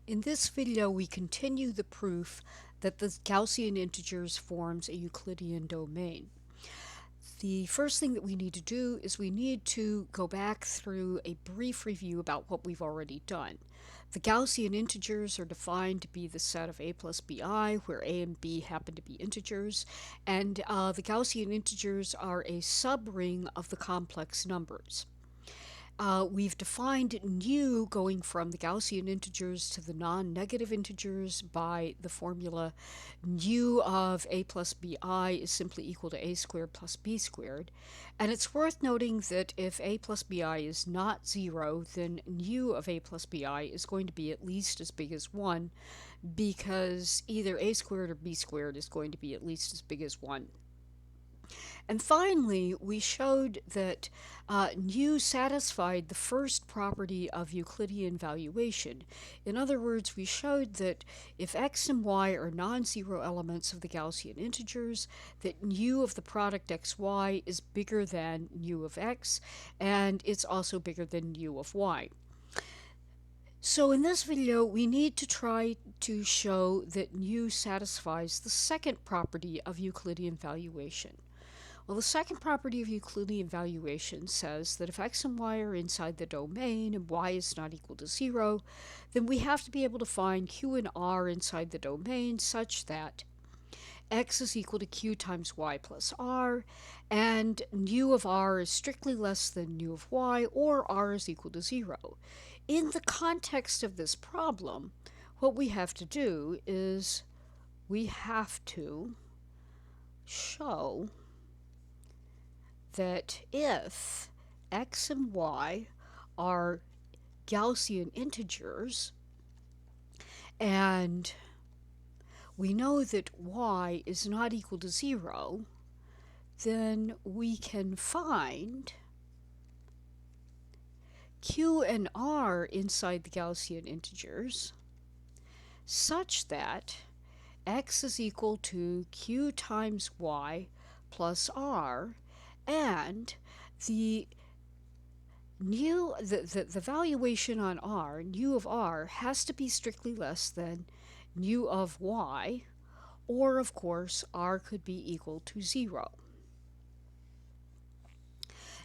In this video, we continue the proof that the Gaussian integers forms a Euclidean domain. The first thing that we need to do is we need to go back through a brief review about what we've already done. The Gaussian integers are defined to be the set of a plus bi, where a and b happen to be integers, and the Gaussian integers are a subring of the complex numbers. We've defined nu going from the Gaussian integers to the non-negative integers by the formula nu of a plus bi is simply equal to a squared plus b squared. And it's worth noting that if a plus bi is not 0, then nu of a plus bi is going to be at least as big as 1, because either a squared or b squared is going to be at least as big as 1. And finally, we showed that nu satisfied the first property of Euclidean valuation. In other words, we showed that if x and y are non-zero elements of the Gaussian integers, that nu of the product xy is bigger than nu of x, and it's also bigger than nu of y. So in this video, we need to try to show that nu satisfies the second property of Euclidean valuation. Well, the second property of Euclidean valuation says that if x and y are inside the domain and y is not equal to 0, then we have to be able to find q and r inside the domain such that x is equal to q times y plus r, and nu of r is strictly less than nu of y, or r is equal to 0. In the context of this problem, what we have to do is we have to show that if x and y are Gaussian integers, and we know that y is not equal to 0, then we can find q and r inside the Gaussian integers such that x is equal to q times y plus r, and the valuation on r, nu of r, has to be strictly less than nu of y, or of course r could be equal to 0.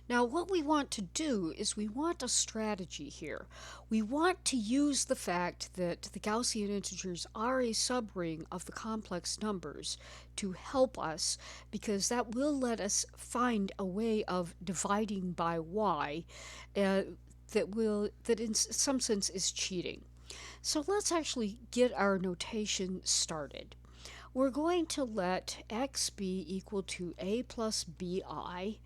Now what we want to do is we want a strategy here. We want to use the fact that the Gaussian integers are a subring of the complex numbers to help us, because that will let us find a way of dividing by y that in some sense is cheating. So let's actually get our notation started. We're going to let x be equal to a plus bi,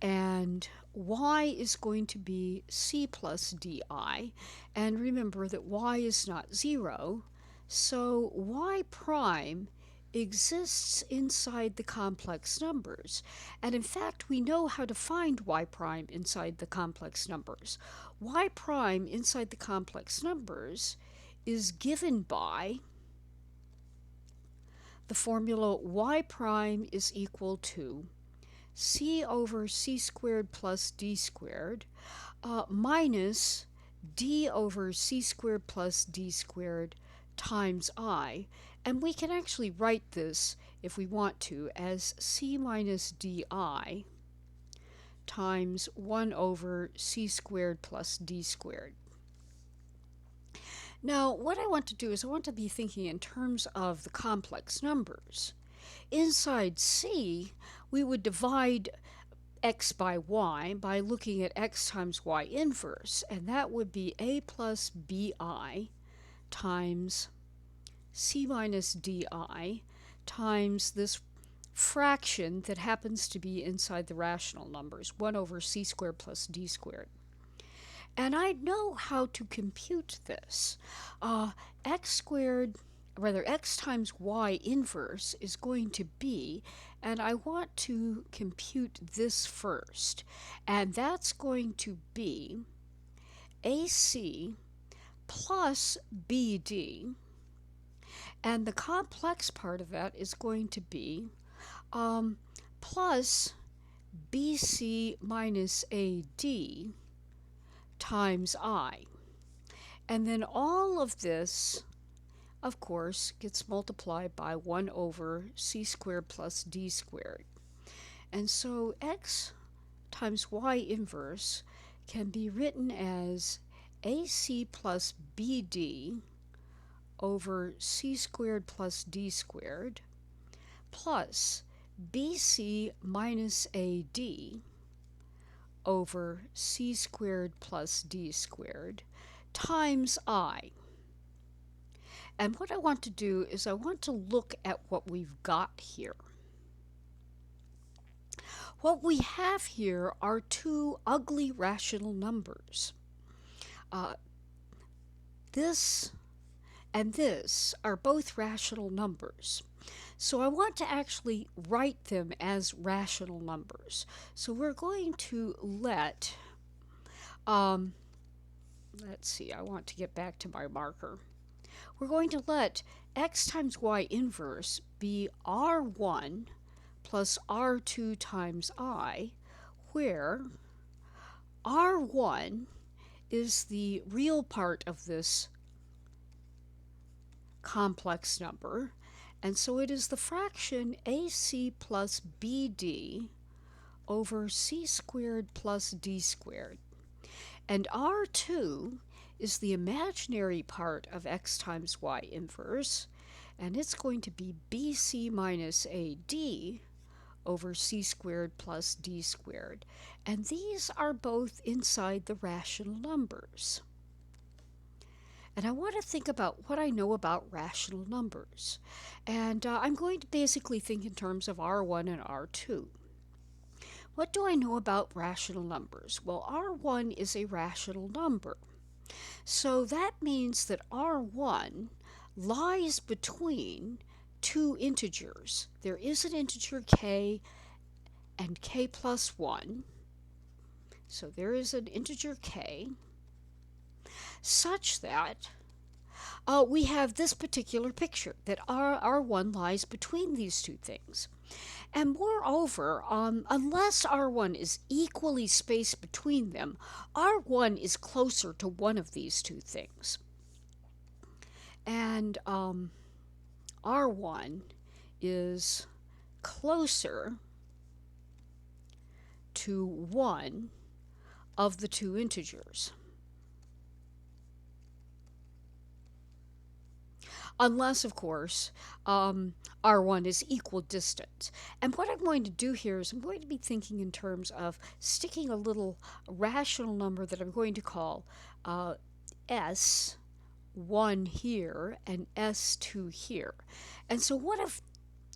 and y is going to be c plus di, and remember that y is not 0, so y prime exists inside the complex numbers, and in fact we know how to find y prime inside the complex numbers. Y prime inside the complex numbers is given by the formula y prime is equal to c over c squared plus d squared minus d over c squared plus d squared times I. And we can actually write this, if we want to, as c minus di times 1 over c squared plus d squared. Now, what I want to do is I want to be thinking in terms of the complex numbers. Inside c, we would divide x by y by looking at x times y inverse, and that would be a plus bi times c minus di times this fraction that happens to be inside the rational numbers, 1 over c squared plus d squared. And I know how to compute this. X times y inverse is going to be, and I want to compute this first, and that's going to be AC plus BD, and the complex part of that is going to be plus BC minus AD times I. And then all of this, of course, gets multiplied by 1 over c squared plus d squared. And so x times y inverse can be written as ac plus bd over c squared plus d squared plus bc minus ad over c squared plus d squared times I. And what I want to do is I want to look at what we've got here. What we have here are two ugly rational numbers. This and this are both rational numbers. So I want to actually write them as rational numbers. So we're going to let, let's see, I want to get back to my marker. We're going to let x times y inverse be r1 plus r2 times I, where r1 is the real part of this complex number, and so it is the fraction ac plus bd over c squared plus d squared. And r2 is the imaginary part of x times y inverse, and it's going to be bc minus ad over c squared plus d squared. And these are both inside the rational numbers. And I want to think about what I know about rational numbers. And I'm going to basically think in terms of r1 and r2. What do I know about rational numbers? Well, r1 is a rational number. So that means that r1 lies between two integers. There is an integer k and k plus 1. So there is an integer k such that we have this particular picture, that r1 lies between these two things. And moreover, unless r1 is equally spaced between them, r1 is closer to one of these two things. And r1 is closer to one of the two integers. Unless, of course, r1 is equidistant. And what I'm going to do here is I'm going to be thinking in terms of sticking a little rational number that I'm going to call s1 here and s2 here. And so one of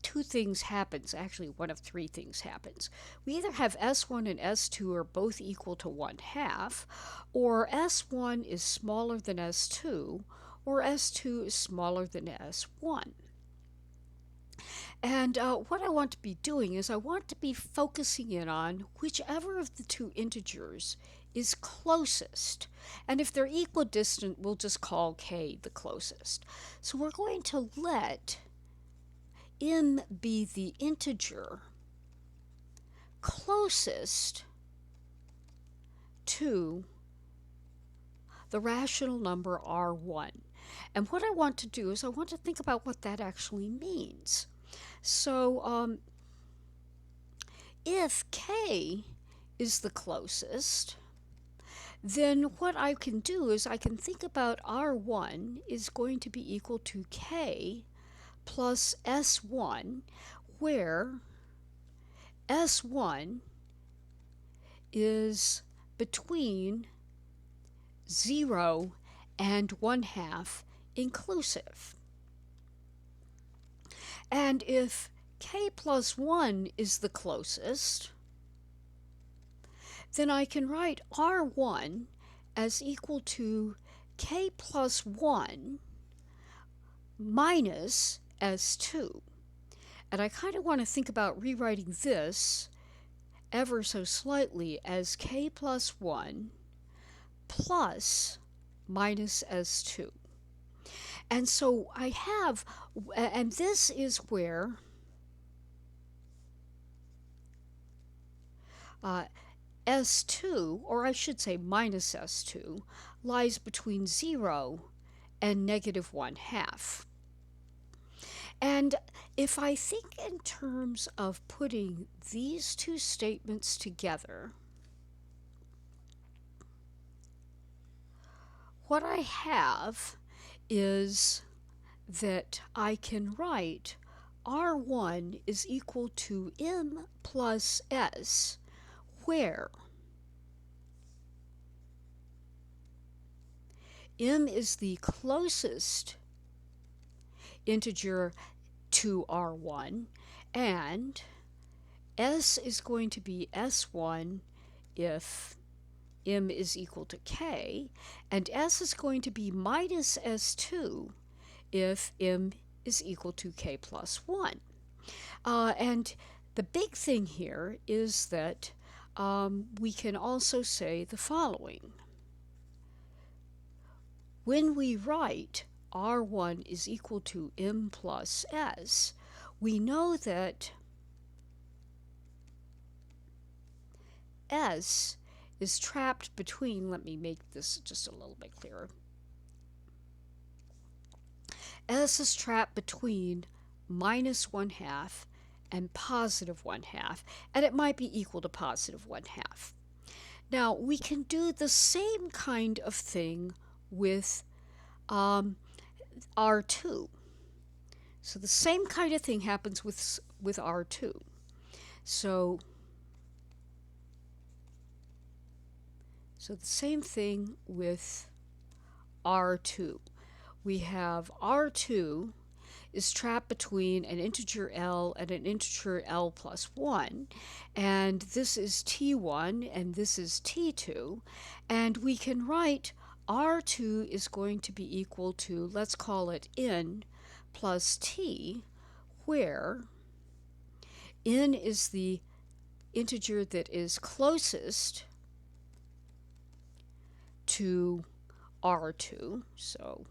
two things happens, actually one of three things happens. We either have s1 and s2 are both equal to 1/2, or s1 is smaller than s2, or s2 is smaller than s1. And what I want to be doing is I want to be focusing in on whichever of the two integers is closest. And if they're equidistant, we'll just call k the closest. So we're going to let m be the integer closest to the rational number r1. And what I want to do is I want to think about what that actually means. So if k is the closest, then what I can do is I can think about r1 is going to be equal to k plus s1, where s1 is between 0 and 1/2 inclusive. And if k plus 1 is the closest, then I can write r1 as equal to k plus 1 minus s2. And I kind of want to think about rewriting this ever so slightly as k plus 1 plus minus s2. And so I have, and this is where s2, or I should say minus s2, lies between 0 and -1/2. And if I think in terms of putting these two statements together, what I have is that I can write R1 is equal to m plus s, where m is the closest integer to R1, and s is going to be s1 if m is equal to k, and s is going to be minus s2 if m is equal to k plus 1. And the big thing here is that we can also say the following. When we write R1 is equal to m plus s, we know that s is trapped between, let me make this just a little bit clearer. S is trapped between -1/2 and +1/2, and it might be equal to +1/2. Now, we can do the same kind of thing with R2. So the same kind of thing happens with R2. So the same thing with R2. We have R2 is trapped between an integer L and an integer L plus 1, and this is T1 and this is T2, and we can write R2 is going to be equal to, let's call it n plus t, where n is the integer that is closest to R2, so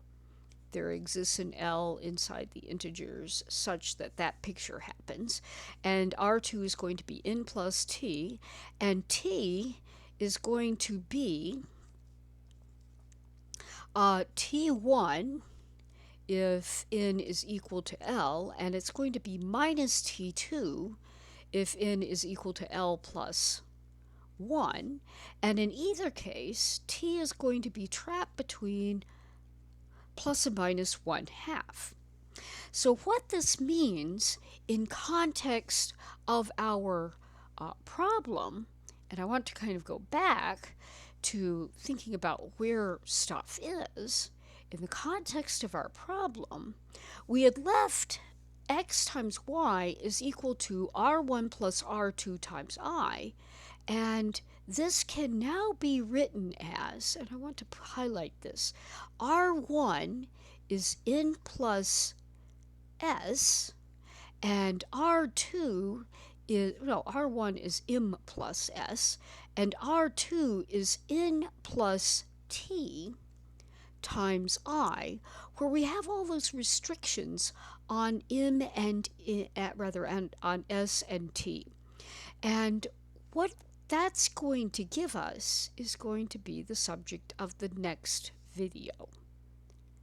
there exists an L inside the integers such that that picture happens, and R2 is going to be n plus t, and t is going to be T1 if n is equal to L, and it's going to be minus T2 if n is equal to L plus 1, and in either case, t is going to be trapped between plus and minus 1/2. So what this means in context of our problem, and I want to kind of go back to thinking about where stuff is, in the context of our problem, we had left x times y is equal to r1 plus r2 times I, and this can now be written as, and I want to highlight this, R1 is n plus s, and R1 is m plus s, and R2 is n plus t times I, where we have all those restrictions on m and on s and t. And what that's going to give us is going to be the subject of the next video.